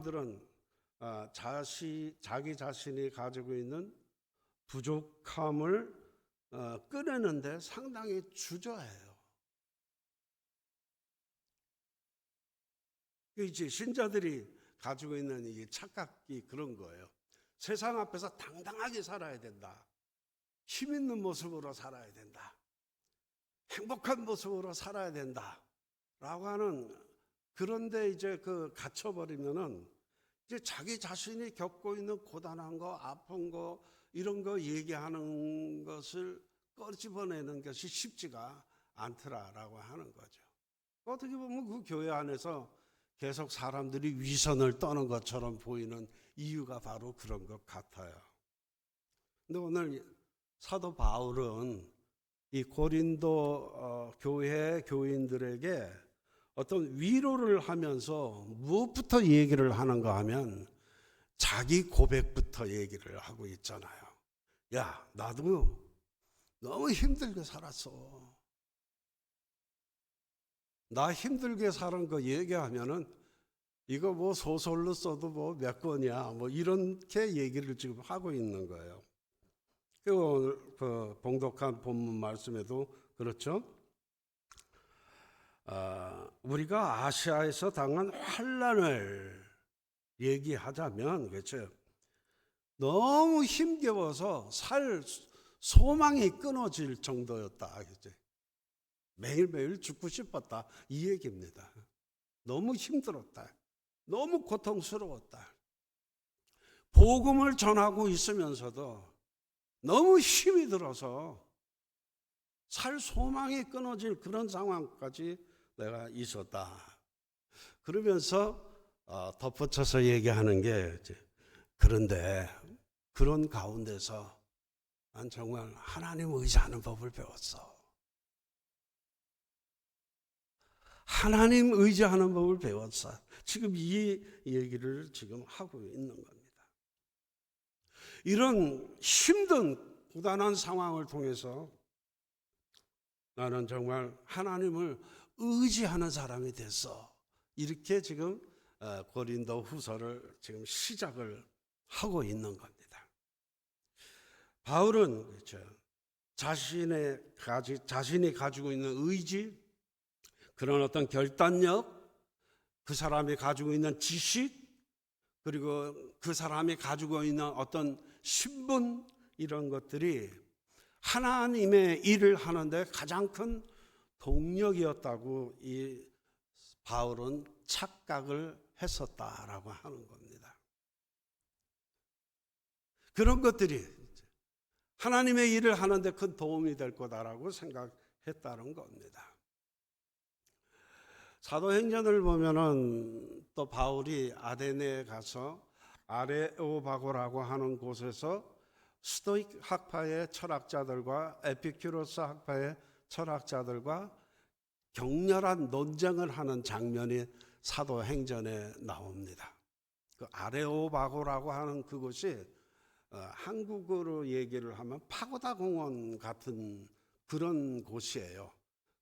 들은 자기 자신이 가지고 있는 부족함을 꺼내는데 상당히 주저해요. 이제 신자들이 가지고 있는 이 착각이 그런 거예요. 세상 앞에서 당당하게 살아야 된다. 힘 있는 모습으로 살아야 된다. 행복한 모습으로 살아야 된다. 라고 하는, 그런데 이제 갇혀버리면은 이제 자기 자신이 겪고 있는 고단한 거, 아픈 거, 이런 거 얘기하는 것을 꺼집어내는 것이 쉽지가 않더라라고 하는 거죠. 어떻게 보면 그 교회 안에서 계속 사람들이 위선을 떠는 것처럼 보이는 이유가 바로 그런 것 같아요. 근데 오늘 사도 바울은 이 고린도 교회 교인들에게 어떤 위로를 하면서 무엇부터 얘기를 하는가 하면 자기 고백부터 얘기를 하고 있잖아요. 야, 나도 너무 힘들게 살았어. 나 힘들게 사는 거 얘기하면은 이거 뭐 소설로 써도 뭐 몇 권이야. 뭐 이렇게 얘기를 지금 하고 있는 거예요. 오늘 봉독한 본문 말씀에도 그렇죠. 우리가 아시아에서 당한 환난을 얘기하자면, 그렇죠, 너무 힘겨워서 살 소망이 끊어질 정도였다. 그렇죠? 매일매일 죽고 싶었다. 이 얘기입니다. 너무 힘들었다. 너무 고통스러웠다. 복음을 전하고 있으면서도 너무 힘이 들어서 살 소망이 끊어질 그런 상황까지 내가 있었다. 그러면서 덧붙여서 얘기하는 게, 그런데 그런 가운데서 난 정말 하나님 의지하는 법을 배웠어. 하나님 의지하는 법을 배웠어. 지금 이 얘기를 지금 하고 있는 겁니다. 이런 힘든 고단한 상황을 통해서 나는 정말 하나님을 의지하는 사람이 됐어. 이렇게 지금 고린도 후서를 지금 시작을 하고 있는 겁니다. 바울은 그렇죠, 자신이 가지고 있는 의지, 그런 어떤 결단력, 그 사람이 가지고 있는 지식, 그리고 그 사람이 가지고 있는 어떤 신분, 이런 것들이 하나님의 일을 하는데 가장 큰 동력이었다고 이 바울은 착각을 했었다라고 하는 겁니다. 그런 것들이 하나님의 일을 하는데 큰 도움이 될 거다라고 생각했다는 겁니다. 사도행전을 보면은 또 바울이 아데네에 가서 아레오바고라고 하는 곳에서 스토익 학파의 철학자들과 에피큐로스 학파의 철학자들과 격렬한 논쟁을 하는 장면이 사도행전에 나옵니다. 그 아레오바고라고 하는 그곳이 한국어로 얘기를 하면 파고다 공원 같은 그런 곳이에요.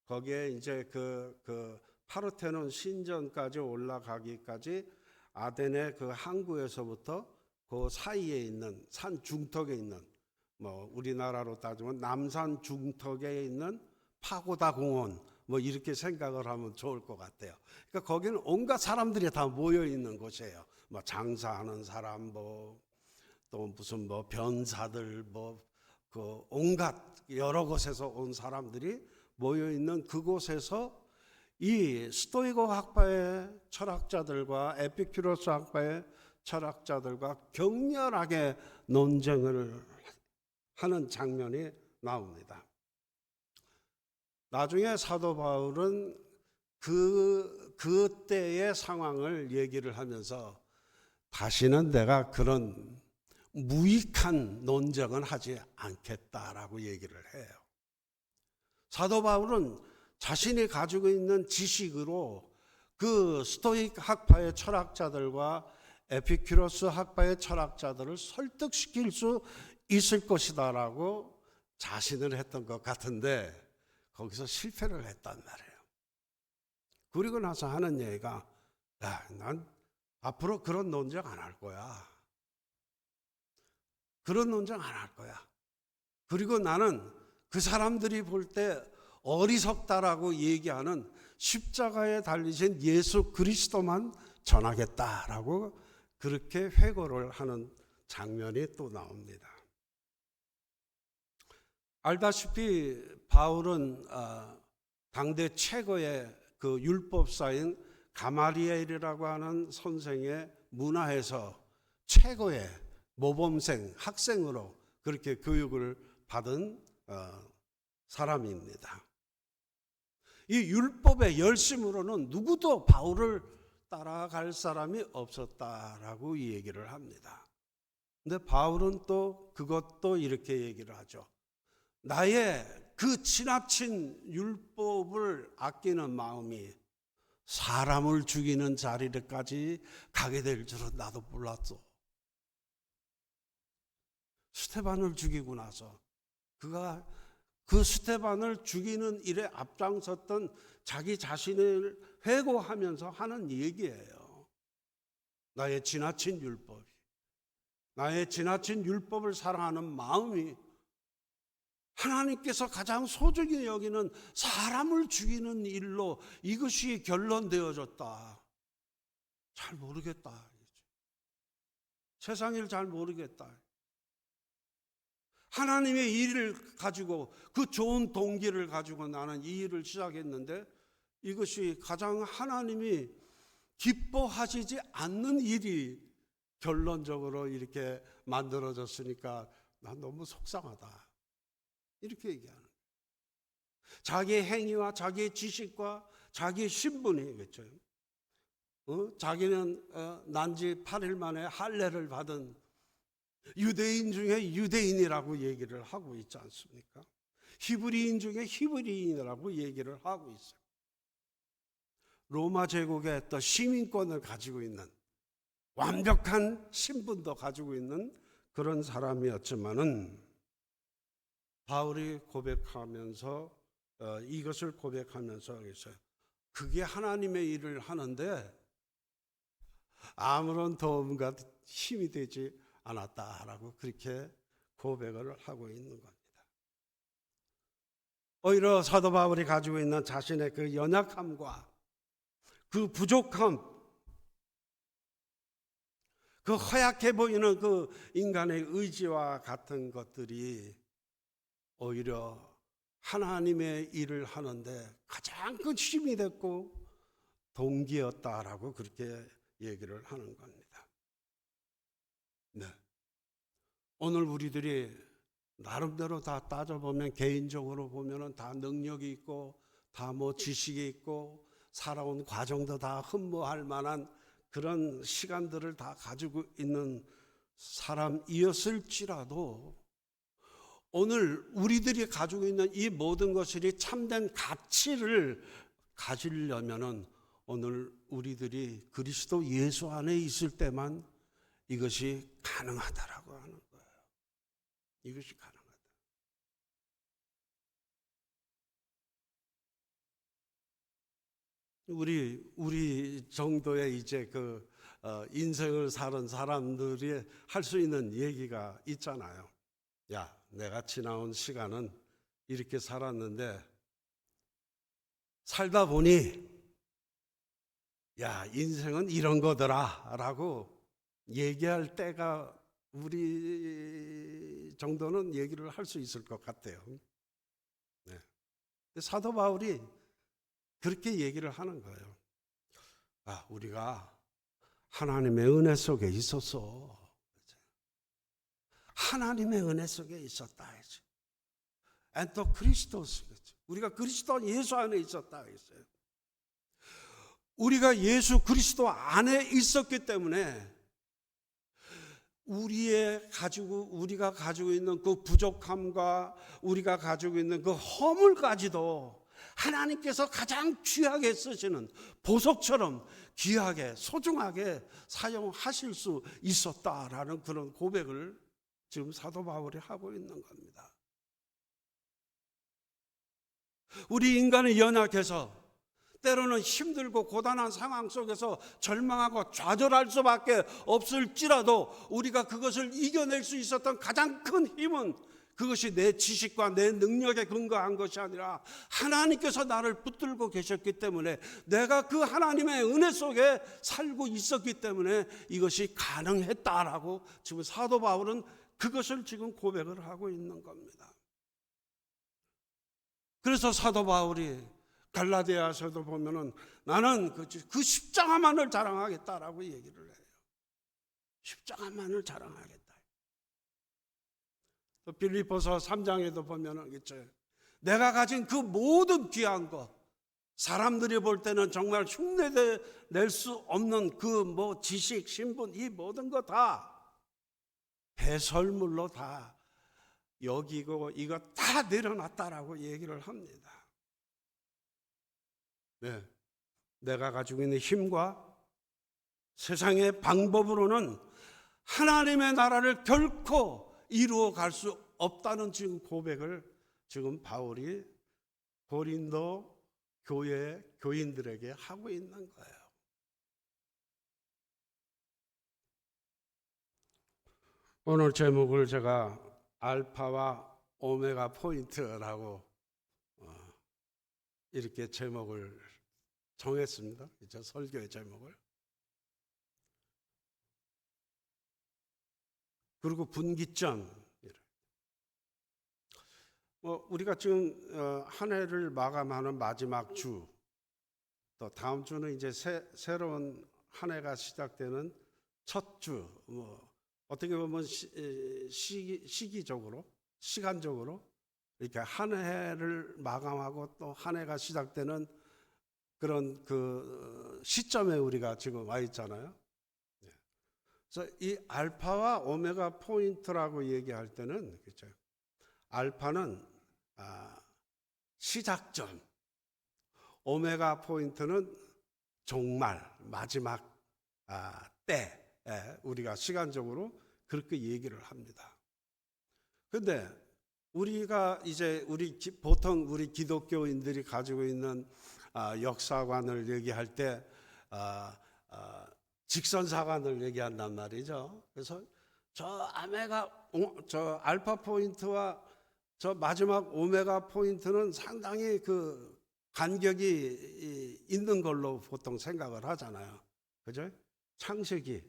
거기에 이제 그 파르테논 신전까지 올라가기까지 아덴의 그 항구에서부터 그 사이에 있는 산 중턱에 있는, 뭐 우리나라로 따지면 남산 중턱에 있는 파고다 공원, 뭐 이렇게 생각을 하면 좋을 것 같아요. 그러니까 거기는 온갖 사람들이 다 모여 있는 곳이에요. 뭐 장사하는 사람, 뭐 또 무슨 뭐 변사들, 뭐 그 온갖 여러 곳에서 온 사람들이 모여 있는 그곳에서 이 스토이고 학파의 철학자들과 에피큐로스 학파의 철학자들과 격렬하게 논쟁을 하는 장면이 나옵니다. 나중에 사도 바울은 그때의 상황을 얘기를 하면서 다시는 내가 그런 무익한 논쟁은 하지 않겠다라고 얘기를 해요. 사도 바울은 자신이 가지고 있는 지식으로 그 스토익 학파의 철학자들과 에피큐로스 학파의 철학자들을 설득시킬 수 있을 것이다라고 자신을 했던 것 같은데 거기서 실패를 했단 말이에요. 그리고 나서 하는 얘기가, 난 앞으로 그런 논쟁 안 할 거야. 그런 논쟁 안 할 거야. 그리고 나는 그 사람들이 볼 때 어리석다라고 얘기하는 십자가에 달리신 예수 그리스도만 전하겠다라고 그렇게 회고를 하는 장면이 또 나옵니다. 알다시피 바울은 당대 최고의 그 율법사인 가마리엘이라고 하는 선생의 문화에서 최고의 모범생, 학생으로 그렇게 교육을 받은 사람입니다. 이 율법의 열심으로는 누구도 바울을 따라갈 사람이 없었다라고 이 얘기를 합니다. 근데 바울은 또 그것도 이렇게 얘기를 하죠. 나의 그 지나친 율법을 아끼는 마음이 사람을 죽이는 자리까지 가게 될 줄은 나도 몰랐어. 스테반을 죽이고 나서 그가 그 스테반을 죽이는 일에 앞장섰던 자기 자신을 회고하면서 하는 얘기예요. 나의 지나친 율법이, 나의 지나친 율법을 사랑하는 마음이 하나님께서 가장 소중히 여기는 사람을 죽이는 일로 이것이 결론되어졌다. 잘 모르겠다. 세상 일 잘 모르겠다. 하나님의 일을 가지고 그 좋은 동기를 가지고 나는 이 일을 시작했는데 이것이 가장 하나님이 기뻐하시지 않는 일이 결론적으로 이렇게 만들어졌으니까 난 너무 속상하다. 이렇게 얘기하는 거예요. 자기의 행위와 자기의 지식과 자기의 신분이 그렇죠. 자기는 난지 8일 만에 할례를 받은 유대인 중에 유대인이라고 얘기를 하고 있지 않습니까? 히브리인 중에 히브리인이라고 얘기를 하고 있어요. 로마 제국의 또 시민권을 가지고 있는 완벽한 신분도 가지고 있는 그런 사람이었지만은 바울이 고백하면서 이것을 고백하면서 있어요. 그게 하나님의 일을 하는데 아무런 도움과 힘이 되지 않았다라고 그렇게 고백을 하고 있는 겁니다. 오히려 사도 바울이 가지고 있는 자신의 그 연약함과 그 부족함, 그 허약해 보이는 그 인간의 의지와 같은 것들이 오히려 하나님의 일을 하는데 가장 큰 힘이 됐고 동기였다라고 그렇게 얘기를 하는 겁니다. 네. 오늘 우리들이 나름대로 다 따져보면 개인적으로 보면은 다 능력이 있고 다 뭐 지식이 있고 살아온 과정도 다 흠모할 만한 그런 시간들을 다 가지고 있는 사람이었을지라도 오늘 우리들이 가지고 있는 이 모든 것들이 참된 가치를 가지려면은 오늘 우리들이 그리스도 예수 안에 있을 때만 이것이 가능하다라고 하는 거예요. 이것이 가능하다. 우리 정도의 이제 그 인생을 사는 사람들이 할 수 있는 얘기가 있잖아요. 야, 내가 지나온 시간은 이렇게 살았는데 살다 보니 야, 인생은 이런 거더라라고 얘기할 때가 우리 정도는 얘기를 할 수 있을 것 같아요. 네. 사도 바울이 그렇게 얘기를 하는 거예요. 아, 우리가 하나님의 은혜 속에 있었어. 하나님의 은혜 속에 있었다. 또 그리스도스. 우리가 그리스도 예수 안에 있었다. 했어요. 우리가 예수 그리스도 안에 있었기 때문에 우리가 가지고 있는 그 부족함과 우리가 가지고 있는 그 허물까지도 하나님께서 가장 귀하게 쓰시는 보석처럼 귀하게 소중하게 사용하실 수 있었다라는 그런 고백을 지금 사도 바울이 하고 있는 겁니다. 우리 인간이 연약해서 때로는 힘들고 고단한 상황 속에서 절망하고 좌절할 수밖에 없을지라도 우리가 그것을 이겨낼 수 있었던 가장 큰 힘은 그것이 내 지식과 내 능력에 근거한 것이 아니라 하나님께서 나를 붙들고 계셨기 때문에, 내가 그 하나님의 은혜 속에 살고 있었기 때문에 이것이 가능했다라고 지금 사도 바울은 그것을 지금 고백을 하고 있는 겁니다. 그래서 사도 바울이 갈라디아서도 보면은 나는 그 십자가만을 자랑하겠다라고 얘기를 해요. 십자가만을 자랑하겠다. 또 빌립보서 3장에도 보면은 내가 가진 그 모든 귀한 것, 사람들이 볼 때는 정말 흉내낼 수 없는 그 지식, 신분, 이 모든 거 다 배설물로 다 여기고 이거 다 내려놨다라고 얘기를 합니다. 네, 내가 가지고 있는 힘과 세상의 방법으로는 하나님의 나라를 결코 이루어 갈 수 없다는 지금 고백을 지금 바울이 고린도 교회 교인들에게 하고 있는 거예요. 오늘 제목을 제가 알파와 오메가 포인트라고 이렇게 제목을 정했습니다. 저 설교의 제목을. 그리고 분기점. 우리가 지금 한 해를 마감하는 마지막 주, 또 다음 주는 이제 새로운 한 해가 시작되는 첫 주. 어떻게 보면 시기적으로, 시간적으로 이렇게 한 해를 마감하고 또 한 해가 시작되는 그런 그 시점에 우리가 지금 와 있잖아요. 그래서 이 알파와 오메가 포인트라고 얘기할 때는, 그렇죠? 알파는 시작점, 오메가 포인트는 종말, 마지막 때, 우리가 시간적으로 그렇게 얘기를 합니다. 그런데 우리가 이제 보통 우리 기독교인들이 가지고 있는 역사관을 얘기할 때 직선사관을 얘기한단 말이죠. 그래서 저 알파 포인트와 저 마지막 오메가 포인트는 상당히 그 간격이 있는 걸로 보통 생각을 하잖아요. 그죠? 창세기,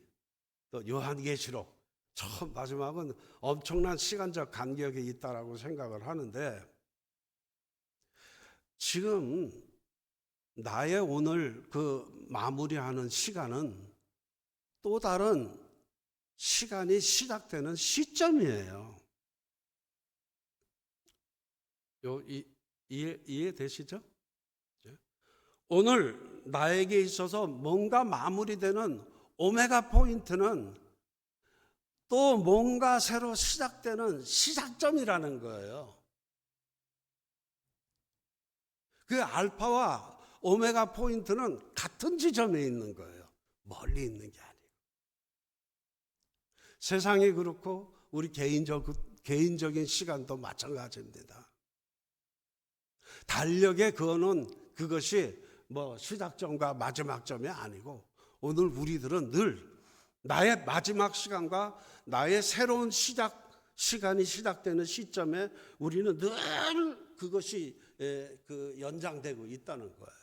또 요한계시록, 처음 마지막은 엄청난 시간적 간격이 있다라고 생각을 하는데, 지금 나의 오늘 그 마무리하는 시간은 또 다른 시간이 시작되는 시점이에요. 이해되시죠? 오늘 나에게 있어서 뭔가 마무리되는 오메가 포인트는 또 뭔가 새로 시작되는 시작점이라는 거예요. 그 알파와 오메가 포인트는 같은 지점에 있는 거예요. 멀리 있는 게 아니고. 세상이 그렇고 우리 개인적인 시간도 마찬가지입니다. 달력에 그어놓은 그것이 시작점과 마지막점이 아니고, 오늘 우리들은 늘 나의 마지막 시간과 나의 새로운 시간이 시작되는 시점에 우리는 늘 그것이 연장되고 있다는 거예요.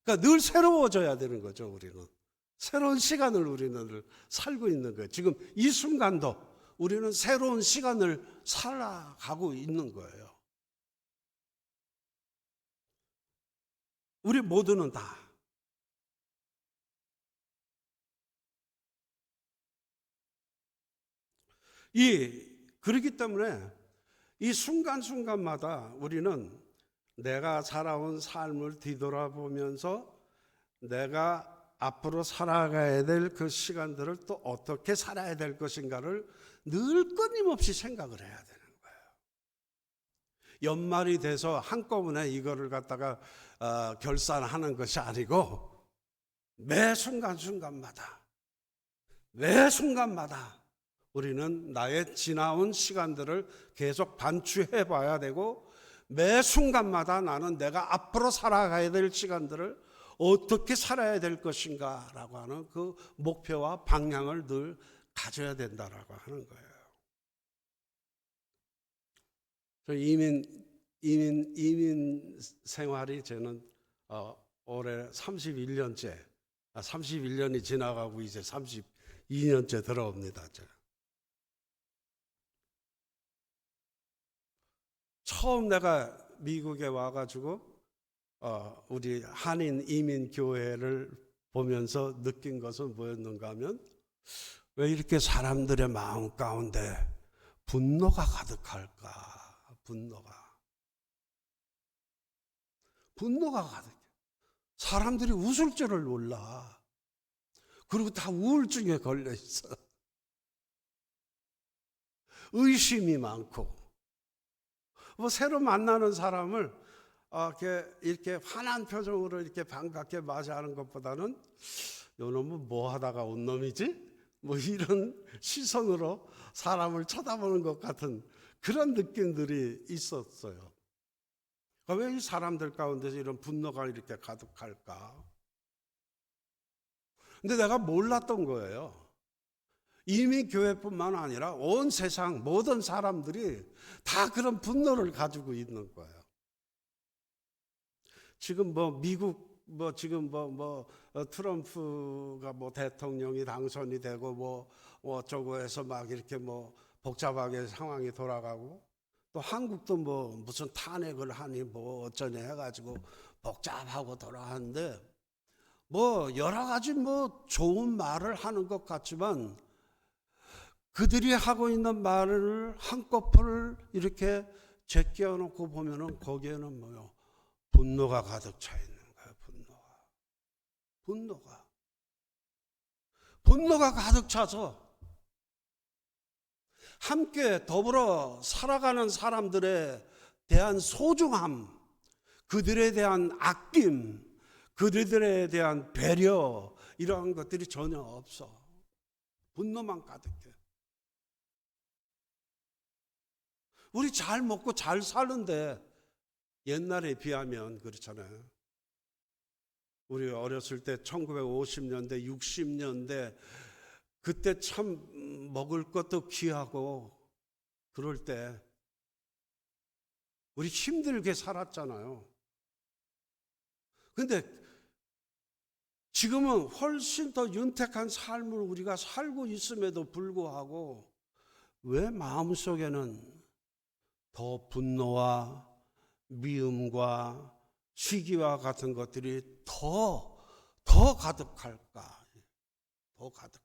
그러니까 늘 새로워져야 되는 거죠. 우리는 새로운 시간을 우리는 늘 살고 있는 거예요. 지금 이 순간도 우리는 새로운 시간을 살아가고 있는 거예요. 우리 모두는 다. 그렇기 때문에 이 순간순간마다 우리는 내가 살아온 삶을 뒤돌아보면서 내가 앞으로 살아가야 될 그 시간들을 또 어떻게 살아야 될 것인가를 늘 끊임없이 생각을 해야 되는 거예요. 연말이 돼서 한꺼번에 이거를 갖다가 결산하는 것이 아니고, 매 순간순간마다 우리는 나의 지나온 시간들을 계속 반추해 봐야 되고, 매 순간마다 나는 내가 앞으로 살아가야 될 시간들을 어떻게 살아야 될 것인가라고 하는 그 목표와 방향을 늘 가져야 된다라고 하는 거예요. 이민 생활이 저는 올해 31년이 지나가고 이제 32년째 들어옵니다. 제가. 처음 내가 미국에 와가지고 우리 한인 이민 교회를 보면서 느낀 것은 뭐였는가 하면 왜 이렇게 사람들의 마음 가운데 분노가 가득할까? 분노가 가득해. 사람들이 웃을 줄을 몰라. 그리고 다 우울증에 걸려 있어. 의심이 많고. 뭐 새로 만나는 사람을 이렇게 환한 표정으로 이렇게 반갑게 맞이하는 것보다는 요 놈은 뭐 하다가 온 놈이지? 뭐 이런 시선으로 사람을 쳐다보는 것 같은 그런 느낌들이 있었어요. 왜 이 사람들 가운데서 이런 분노가 이렇게 가득할까? 근데 내가 몰랐던 거예요. 이미 교회뿐만 아니라 온 세상 모든 사람들이 다 그런 분노를 가지고 있는 거예요. 지금 미국 트럼프가 대통령이 당선이 되고 어쩌고 해서 막 이렇게 복잡하게 상황이 돌아가고 또 한국도 무슨 탄핵을 하니 어쩌니 해가지고 복잡하고 돌아가는데 여러 가지 좋은 말을 하는 것 같지만 그들이 하고 있는 말을 한꺼풀 이렇게 제껴 놓고 보면은 거기에는 분노가 가득 차 있는 거예요. 분노가 가득 차서 함께 더불어 살아가는 사람들에 대한 소중함, 그들에 대한 아낌, 그들에 대한 배려 이러한 것들이 전혀 없어. 분노만 가득해. 우리 잘 먹고 잘 사는데 옛날에 비하면 그렇잖아요. 우리 어렸을 때 1950년대, 60년대 그때 참 먹을 것도 귀하고 그럴 때 우리 힘들게 살았잖아요. 근데 지금은 훨씬 더 윤택한 삶을 우리가 살고 있음에도 불구하고 왜 마음속에는 더 분노와 미움과 시기와 같은 것들이 더 가득할까? 더 가득할까?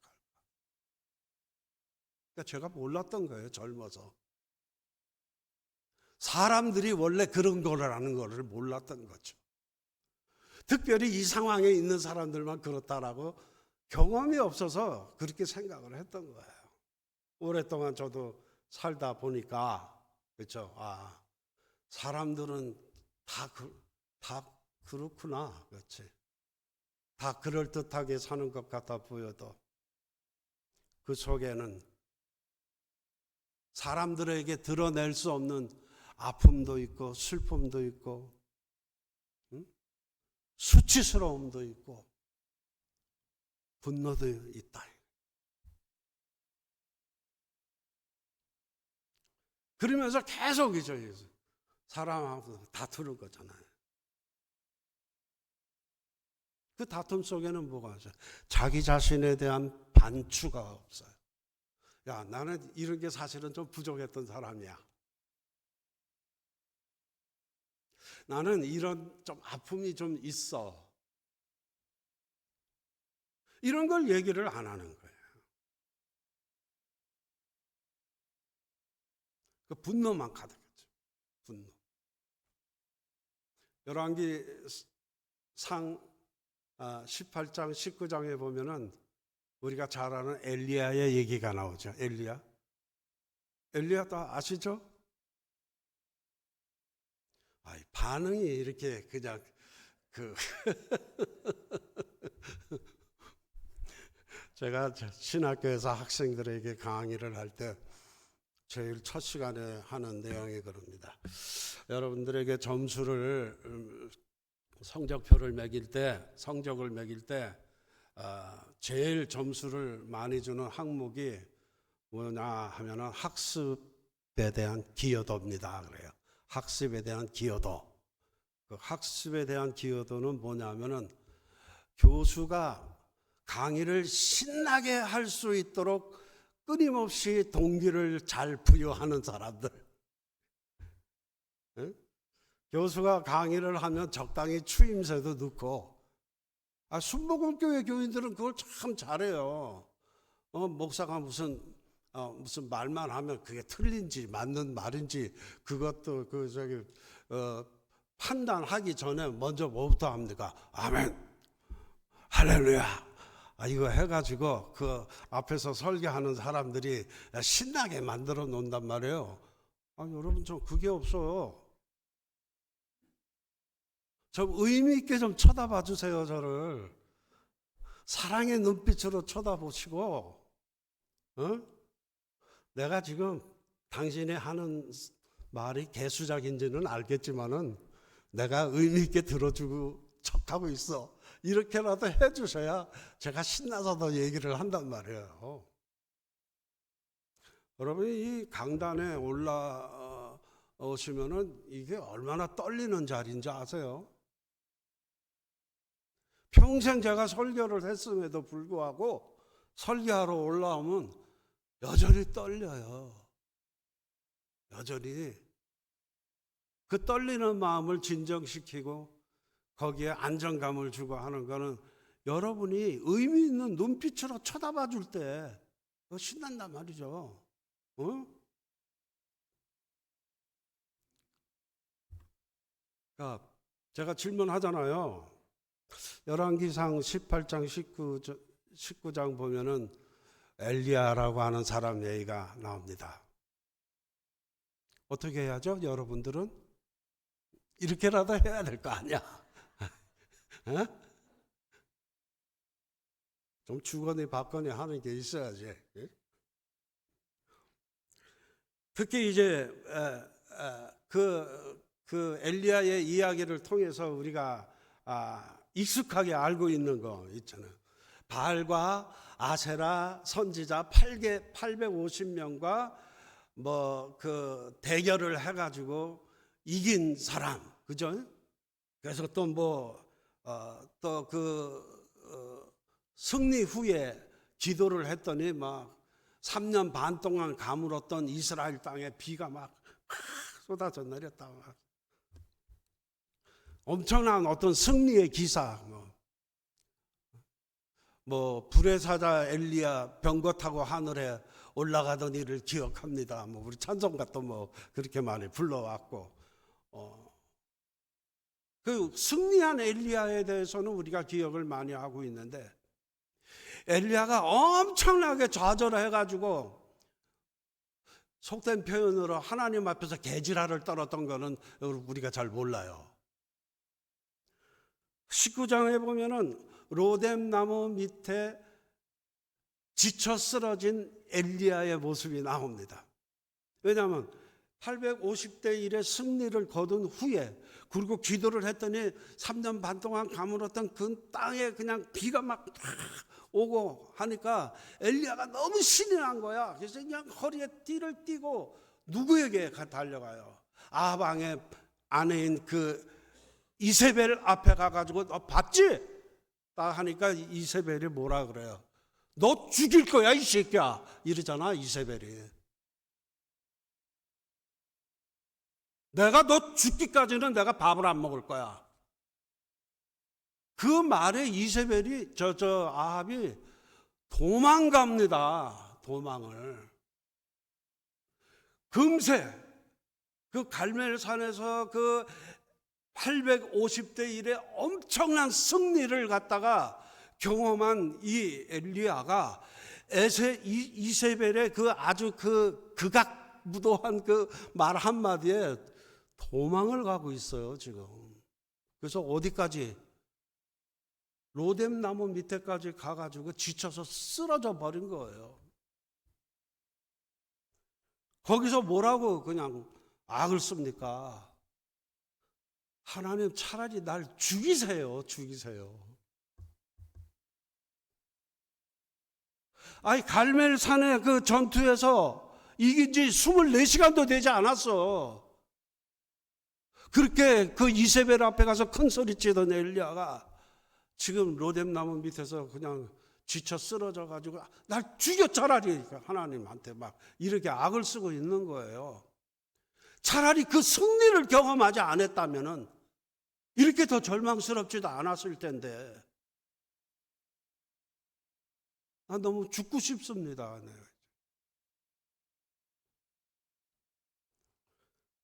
그러니까 제가 몰랐던 거예요, 젊어서. 사람들이 원래 그런 거라는 거를 몰랐던 거죠. 특별히 이 상황에 있는 사람들만 그렇다라고 경험이 없어서 그렇게 생각을 했던 거예요. 오랫동안 저도 살다 보니까 그렇죠. 사람들은 다 그렇구나. 그렇지. 다 그럴듯하게 사는 것 같아 보여도 그 속에는 사람들에게 드러낼 수 없는 아픔도 있고 슬픔도 있고 수치스러움도 있고 분노도 있다. 그러면서 계속 사람하고 다투는 거잖아요. 그 다툼 속에는 뭐가 있어요? 자기 자신에 대한 반추가 없어요. 야, 나는 이런 게 사실은 좀 부족했던 사람이야. 나는 이런 좀 아픔이 좀 있어. 이런 걸 얘기를 안 하는 거예요. 그 분노만 가득했죠. 분노. 열왕기상 18장, 19장에 보면은 우리가 잘 아는 엘리야의 얘기가 나오죠. 엘리야 다 아시죠? 반응이 이렇게 그냥 제가 신학교에서 학생들에게 강의를 할 때 제일 첫 시간에 하는 내용이 그럽니다. 여러분들에게 점수를 성적을 매길 때 제일 점수를 많이 주는 항목이 뭐냐 하면은 학습에 대한 기여도입니다. 그래요. 학습에 대한 기여도. 그 학습에 대한 기여도는 뭐냐면은 교수가 강의를 신나게 할 수 있도록 끊임없이 동기를 잘 부여하는 사람들. 응? 교수가 강의를 하면 적당히 추임새도 넣고, 순복음교회 교인들은 그걸 참 잘해요. 목사가 무슨 말만 하면 그게 틀린지 맞는 말인지 그것도 판단하기 전에 먼저 뭐부터 합니까? 아멘, 할렐루야. 이거 해가지고 그 앞에서 설교하는 사람들이 신나게 만들어 놓는단 말이에요. 여러분 좀 그게 없어요. 좀 의미 있게 좀 쳐다봐 주세요. 저를 사랑의 눈빛으로 쳐다보시고, 내가 지금 당신이 하는 말이 개수작인지는 알겠지만은 내가 의미 있게 들어주고 척하고 있어. 이렇게라도 해주셔야 제가 신나서 더 얘기를 한단 말이에요. 여러분이 이 강단에 올라오시면은 이게 얼마나 떨리는 자리인지 아세요? 평생 제가 설교를 했음에도 불구하고 설교하러 올라오면 여전히 떨려요. 여전히. 그 떨리는 마음을 진정시키고 거기에 안정감을 주고 하는 거는 여러분이 의미 있는 눈빛으로 쳐다봐 줄 때 신난단 말이죠. 그러니까 제가 질문하잖아요. 열왕기상 18장 19장 보면은 엘리야라고 하는 사람 얘기가 나옵니다. 어떻게 해야죠? 여러분들은 이렇게라도 해야 될 거 아니야? 좀 주거니 받거니 하는 게 있어야지. 특히 이제 그 엘리야의 이야기를 통해서 우리가 익숙하게 알고 있는 거 있잖아요. 바알과 아세라 선지자 850명과 그 대결을 해가지고 이긴 사람, 그죠? 그래서 승리 후에 기도를 했더니 막 3년 반 동안 가물었던 이스라엘 땅에 비가 막 쏟아져 내렸다. 엄청난 어떤 승리의 기사, 불의 사자 엘리야 병거 타고 하늘에 올라가던 일을 기억합니다. 우리 찬송가도 그렇게 많이 불러왔고, 그 승리한 엘리야에 대해서는 우리가 기억을 많이 하고 있는데, 엘리야가 엄청나게 좌절해가지고 속된 표현으로 하나님 앞에서 개지랄을 떨었던 거는 우리가 잘 몰라요. 19장에 보면은 로뎀 나무 밑에 지쳐 쓰러진 엘리야의 모습이 나옵니다. 왜냐하면 850대 1의 승리를 거둔 후에, 그리고 기도를 했더니 3년 반 동안 가물었던 그 땅에 그냥 비가 막 오고 하니까 엘리야가 너무 신이 난 거야. 그래서 그냥 허리에 띠를 띠고 누구에게 달려가요? 아합 왕의 아내인 그 이세벨 앞에 가가지고 너 봤지? 딱 하니까 이세벨이 뭐라 그래요? 너 죽일 거야 이 새끼야, 이러잖아. 이세벨이 내가 너 죽기까지는 내가 밥을 안 먹을 거야. 그 말에 이세벨이 아합이 도망갑니다. 도망을. 금세 그 갈멜산에서 그 850대 1의 엄청난 승리를 갖다가 경험한 이 엘리야가 이세벨의 그 아주 극악무도한 그 말 한마디에 도망을 가고 있어요, 지금. 그래서 어디까지? 로뎀 나무 밑에까지 가가지고 지쳐서 쓰러져 버린 거예요. 거기서 뭐라고 그냥 악을 씁니까? 하나님 차라리 날 죽이세요. 아니 갈멜산의 그 전투에서 이긴 지 24시간도 되지 않았어. 그렇게 그 이세벨 앞에 가서 큰 소리 치던 엘리야가 지금 로뎀나무 밑에서 그냥 지쳐 쓰러져 가지고 날 죽여 차라리 하나님한테 막 이렇게 악을 쓰고 있는 거예요. 차라리 그 승리를 경험하지 않았다면은 이렇게 더 절망스럽지도 않았을 텐데. 너무 죽고 싶습니다.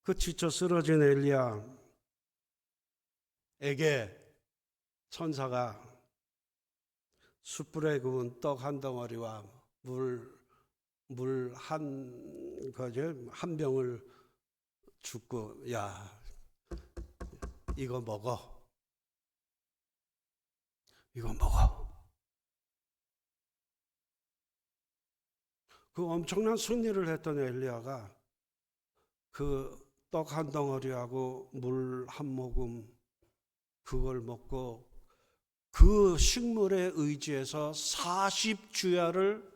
그 지쳐 쓰러진 엘리야에게 천사가 숯불에 구운 떡 한 덩어리와 물 한 병을 줍고, 야, 이거 먹어. 그 엄청난 승리를 했던 엘리야가 그 떡 한 덩어리하고 물 한 모금 그걸 먹고 그 식물에 의지해서 40주야를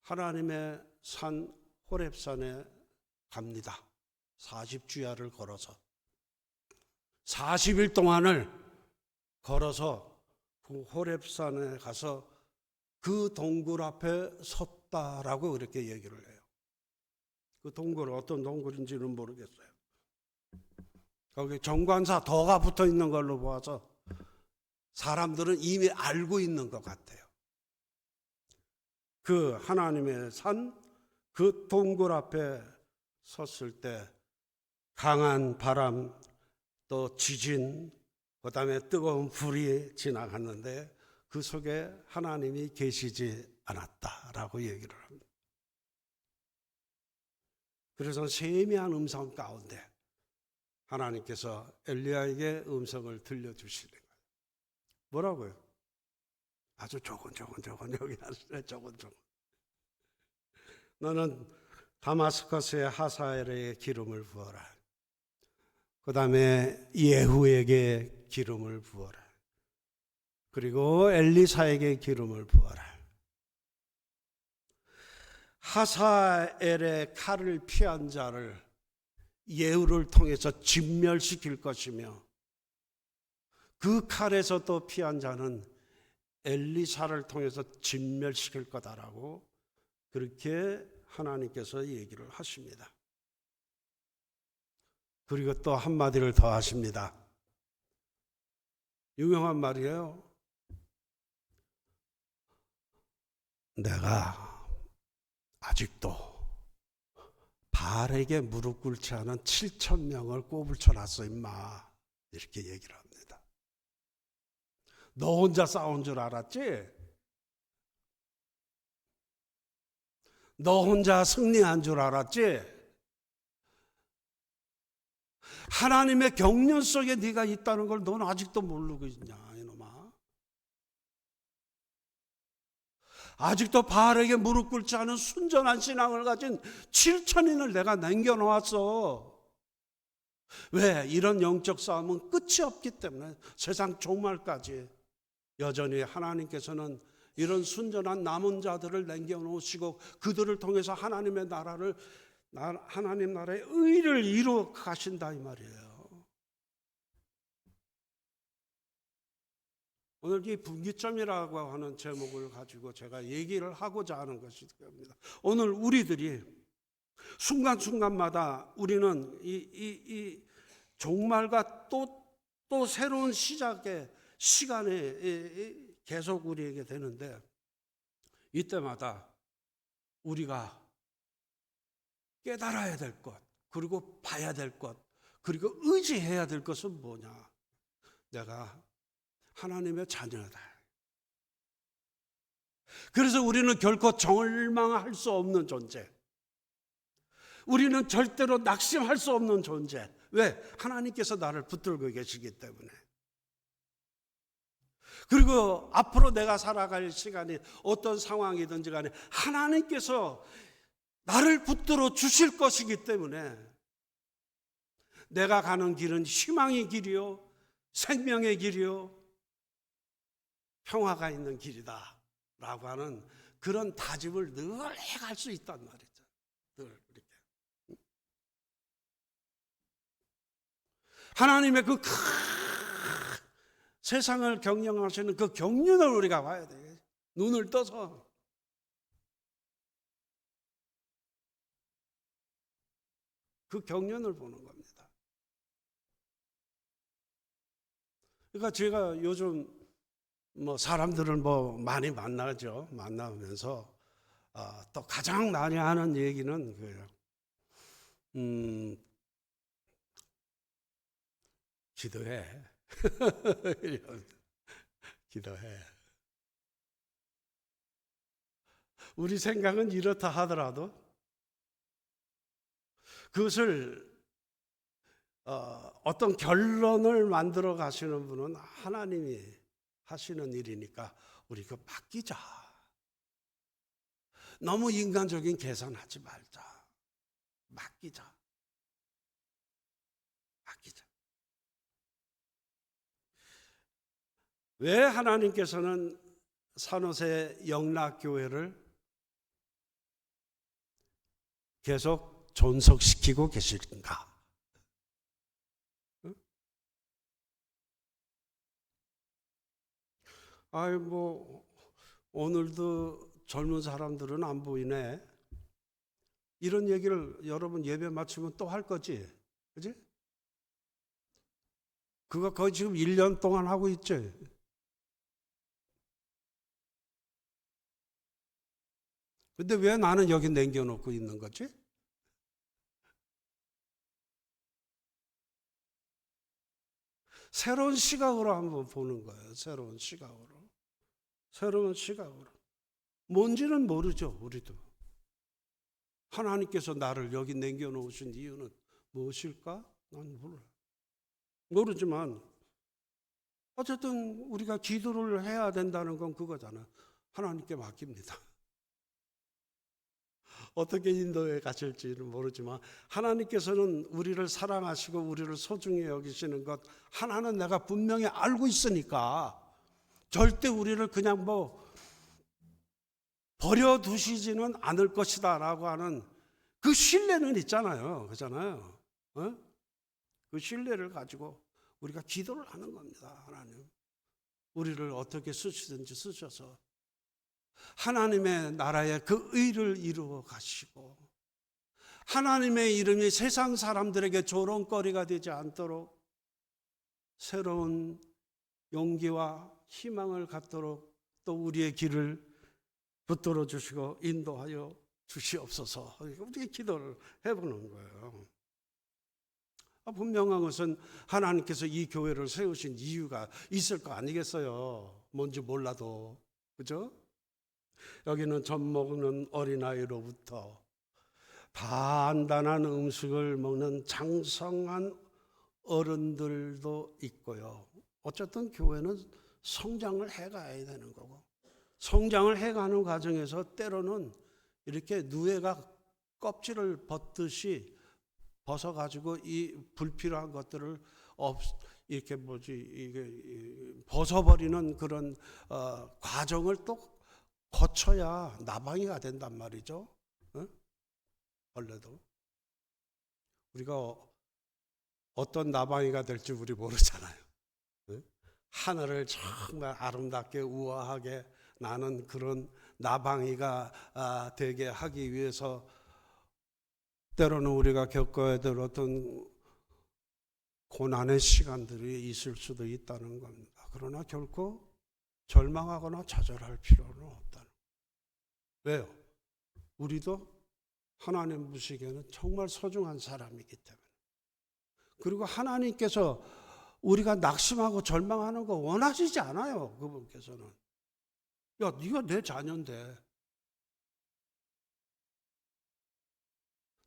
하나님의 산 호렙산에 갑니다. 40주야를 걸어서 40일 동안을 걸어서 그 호렙산에 가서 그 동굴 앞에 섰다라고 그렇게 얘기를 해요. 그 동굴 어떤 동굴인지는 모르겠어요. 거기 정관사 덕가 붙어 있는 걸로 보아서 사람들은 이미 알고 있는 것 같아요. 그 하나님의 산 그 동굴 앞에 섰을 때 강한 바람 또 지진 그다음에 뜨거운 불이 지나갔는데 그 속에 하나님이 계시지 않았다라고 얘기를 합니다. 그래서 세미한 음성 가운데 하나님께서 엘리야에게 음성을 들려주시는 거예요. 뭐라고요? 아주 조곤조곤 여기 하시네. 조곤조곤. 너는 다마스커스의 하사엘에게 기름을 부어라. 그 다음에 예후에게 기름을 부어라. 그리고 엘리사에게 기름을 부어라. 하사엘의 칼을 피한 자를 예후를 통해서 진멸시킬 것이며 그 칼에서 또 피한 자는 엘리사를 통해서 진멸시킬 거다라고 그렇게 하나님께서 얘기를 하십니다. 그리고 또 한마디를 더 하십니다. 유명한 말이에요. 내가 아직도 바알에게 무릎 꿇지 않은 7,000명을 꼬불쳐놨어 임마. 이렇게 얘기를 합니다. 너 혼자 싸운 줄 알았지? 너 혼자 승리한 줄 알았지? 하나님의 경륜 속에 네가 있다는 걸 너는 아직도 모르고 있냐 이놈아. 아직도 바알에게 무릎 꿇지 않은 순전한 신앙을 가진 7,000인을 내가 남겨놓았어. 왜? 이런 영적 싸움은 끝이 없기 때문에 세상 종말까지 여전히 하나님께서는 이런 순전한 남은 자들을 남겨놓으시고 그들을 통해서 하나님의 나라를 하나님 나라의 의를 이루어 가신다 이 말이에요. 오늘 이 분기점이라고 하는 제목을 가지고 제가 얘기를 하고자 하는 것이 겁니다. 오늘 우리들이 순간순간마다 우리는 이 종말과 또 새로운 시작의 시간에 계속 우리에게 되는데 이때마다 우리가 깨달아야 될 것, 그리고 봐야 될 것, 그리고 의지해야 될 것은 뭐냐? 내가 하나님의 자녀다. 그래서 우리는 결코 절망할 수 없는 존재. 우리는 절대로 낙심할 수 없는 존재. 왜? 하나님께서 나를 붙들고 계시기 때문에. 그리고 앞으로 내가 살아갈 시간이 어떤 상황이든지 간에 하나님께서 나를 붙들어 주실 것이기 때문에 내가 가는 길은 희망의 길이요, 생명의 길이요, 평화가 있는 길이다 라고 하는 그런 다짐을 늘 해갈 수 있단 말이죠. 늘 이렇게. 하나님의 그 큰 세상을 경영하시는 그 경륜을 우리가 봐야 돼. 눈을 떠서. 그 경륜을 보는 겁니다. 그러니까 제가 요즘 사람들을 많이 만나죠. 만나면서 또 가장 많이 하는 얘기는 그예요. 기도해. 기도해. 우리 생각은 이렇다 하더라도 그것을 어떤 결론을 만들어 가시는 분은 하나님이 하시는 일이니까 우리 그 맡기자. 너무 인간적인 계산하지 말자. 맡기자. 맡기자. 왜 하나님께서는 산호세 영락교회를 계속 존속시키고 계실까? 아이 오늘도 젊은 사람들은 안 보이네. 이런 얘기를 여러분 예배 마치면 또 할 거지, 그지? 그거 거의 지금 1년 동안 하고 있지. 근데 왜 나는 여기 남겨놓고 있는 거지? 새로운 시각으로 한번 보는 거예요. 새로운 시각으로. 새로운 시각으로. 뭔지는 모르죠, 우리도. 하나님께서 나를 여기 남겨놓으신 이유는 무엇일까? 난 몰라. 모르지만 어쨌든 우리가 기도를 해야 된다는 건 그거잖아. 하나님께 맡깁니다. 어떻게 인도에 가실지는 모르지만 하나님께서는 우리를 사랑하시고 우리를 소중히 여기시는 것 하나는 내가 분명히 알고 있으니까 절대 우리를 그냥 버려두시지는 않을 것이다 라고 하는 그 신뢰는 있잖아요. 그렇잖아요. 그 신뢰를 가지고 우리가 기도를 하는 겁니다. 하나님 우리를 어떻게 쓰시든지 쓰셔서 하나님의 나라의 그 의를 이루어 가시고 하나님의 이름이 세상 사람들에게 조롱거리가 되지 않도록 새로운 용기와 희망을 갖도록 또 우리의 길을 붙들어 주시고 인도하여 주시옵소서. 우리가 기도를 해보는 거예요. 분명한 것은 하나님께서 이 교회를 세우신 이유가 있을 거 아니겠어요. 뭔지 몰라도. 그죠? 여기는 젖 먹는 어린아이로부터 단단한 음식을 먹는 장성한 어른들도 있고요. 어쨌든 교회는 성장을 해가야 되는 거고 성장을 해가는 과정에서 때로는 이렇게 누에가 껍질을 벗듯이 벗어가지고 이 불필요한 것들을 이렇게 이게 벗어버리는 그런 과정을 또 거쳐야 나방이가 된단 말이죠. 원래도 우리가 어떤 나방이가 될지 우리 모르잖아요. 하늘을 정말 아름답게 우아하게 나는 그런 나방이가 되게 하기 위해서 때로는 우리가 겪어야 될 어떤 고난의 시간들이 있을 수도 있다는 겁니다. 그러나 결코 절망하거나 좌절할 필요는 없다는 거예요. 왜요? 우리도 하나님 보시기에는 정말 소중한 사람이기 때문에. 그리고 하나님께서 우리가 낙심하고 절망하는 거 원하시지 않아요. 그분께서는. 야, 네가 내 자녀인데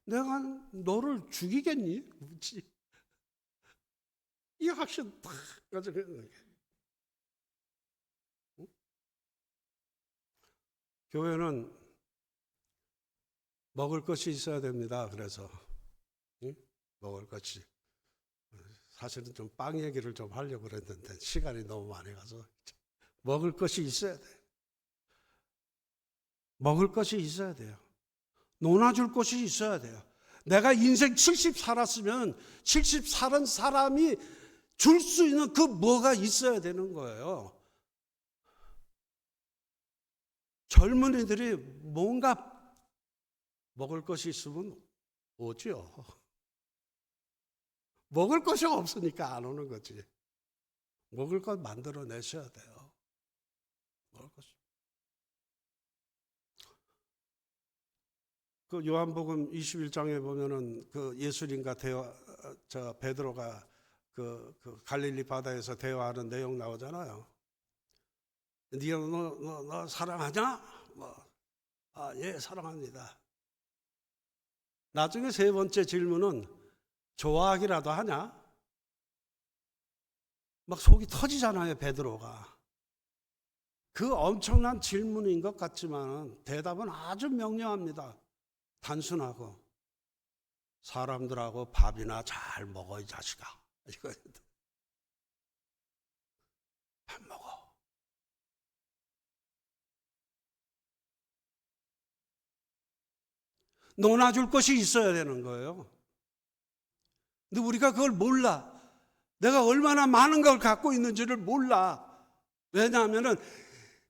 내가 너를 죽이겠니? 묻지. 이 확신 딱 가지고 있는 게. 교회는 먹을 것이 있어야 됩니다. 그래서 먹을 것이. 사실은 좀 빵 얘기를 좀 하려고 그랬는데 시간이 너무 많이 가서 먹을 것이 있어야 돼요. 먹을 것이 있어야 돼요. 논아줄 것이 있어야 돼요. 내가 인생 70 살았으면 70 살은 사람이 줄 수 있는 그 뭐가 있어야 되는 거예요. 젊은이들이 뭔가 먹을 것이 있으면 오죠. 먹을 것이 없으니까 안 오는 거지. 먹을 것 만들어내셔야 돼요. 먹을 것이. 그 요한복음 21장에 보면은 그 예수님과 베드로가 그 갈릴리 바다에서 대화하는 내용 나오잖아요. 네가 너 사랑하냐? 예, 사랑합니다. 나중에 세 번째 질문은 좋아하기라도 하냐? 막 속이 터지잖아요, 베드로가. 그 엄청난 질문인 것 같지만 대답은 아주 명료합니다. 단순하고 사람들하고 밥이나 잘 먹어 이 자식아. 이거 밥 먹어. 논아줄 것이 있어야 되는 거예요. 근데 우리가 그걸 몰라. 내가 얼마나 많은 걸 갖고 있는지를 몰라. 왜냐하면은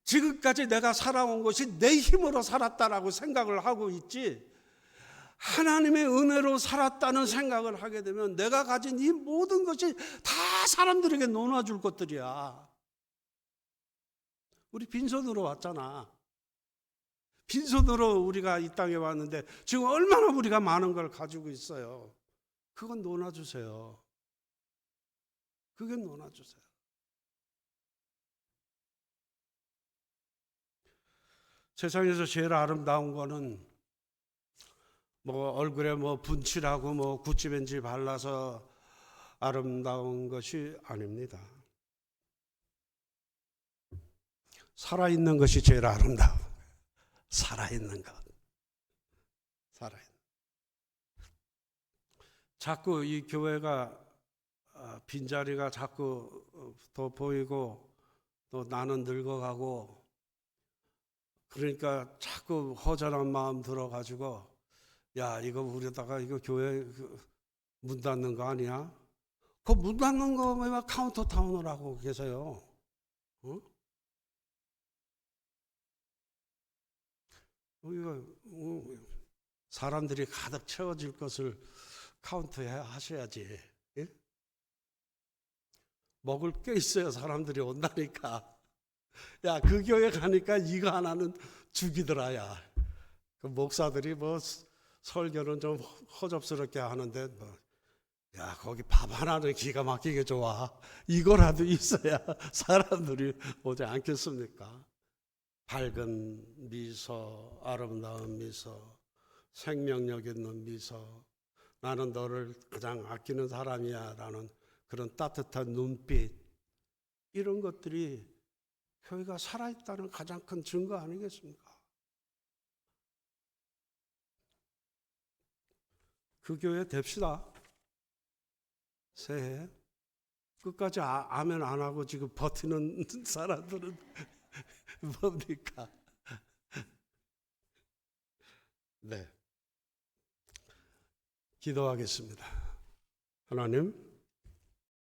지금까지 내가 살아온 것이 내 힘으로 살았다라고 생각을 하고 있지, 하나님의 은혜로 살았다는 생각을 하게 되면 내가 가진 이 모든 것이 다 사람들에게 나눠줄 것들이야. 우리 빈손으로 왔잖아. 빈손으로 우리가 이 땅에 왔는데 지금 얼마나 우리가 많은 걸 가지고 있어요. 그건 나눠주세요. 그게 나눠주세요. 세상에서 제일 아름다운 거는 얼굴에 분칠하고 구찌벤치 발라서 아름다운 것이 아닙니다. 살아있는 것이 제일 아름다워. 살아있는 것. 살아있는. 자꾸 이 교회가 빈자리가 자꾸 더 보이고 또 나는 늙어가고 그러니까 자꾸 허전한 마음 들어가지고 야 이거 우리다가 이거 교회 문 닫는 거 아니야? 그 문 닫는 거 왜 카운터타운을 하고 계세요? 어? 이거 사람들이 가득 채워질 것을 카운트해 하셔야지. 예? 먹을 게 있어야 사람들이 온다니까. 야, 그 교회 가니까 이거 하나는 죽이더라, 야. 그 목사들이 설교는 좀 허접스럽게 하는데, 야, 거기 밥 하나는 기가 막히게 좋아. 이거라도 있어야 사람들이 오지 않겠습니까? 밝은 미소, 아름다운 미소, 생명력 있는 미소, 나는 너를 가장 아끼는 사람이야 라는 그런 따뜻한 눈빛, 이런 것들이 교회가 살아있다는 가장 큰 증거 아니겠습니까? 그 교회 됩시다. 새해 끝까지 아멘 안 하고 지금 버티는 사람들은 뭡니까? 네, 기도하겠습니다. 하나님,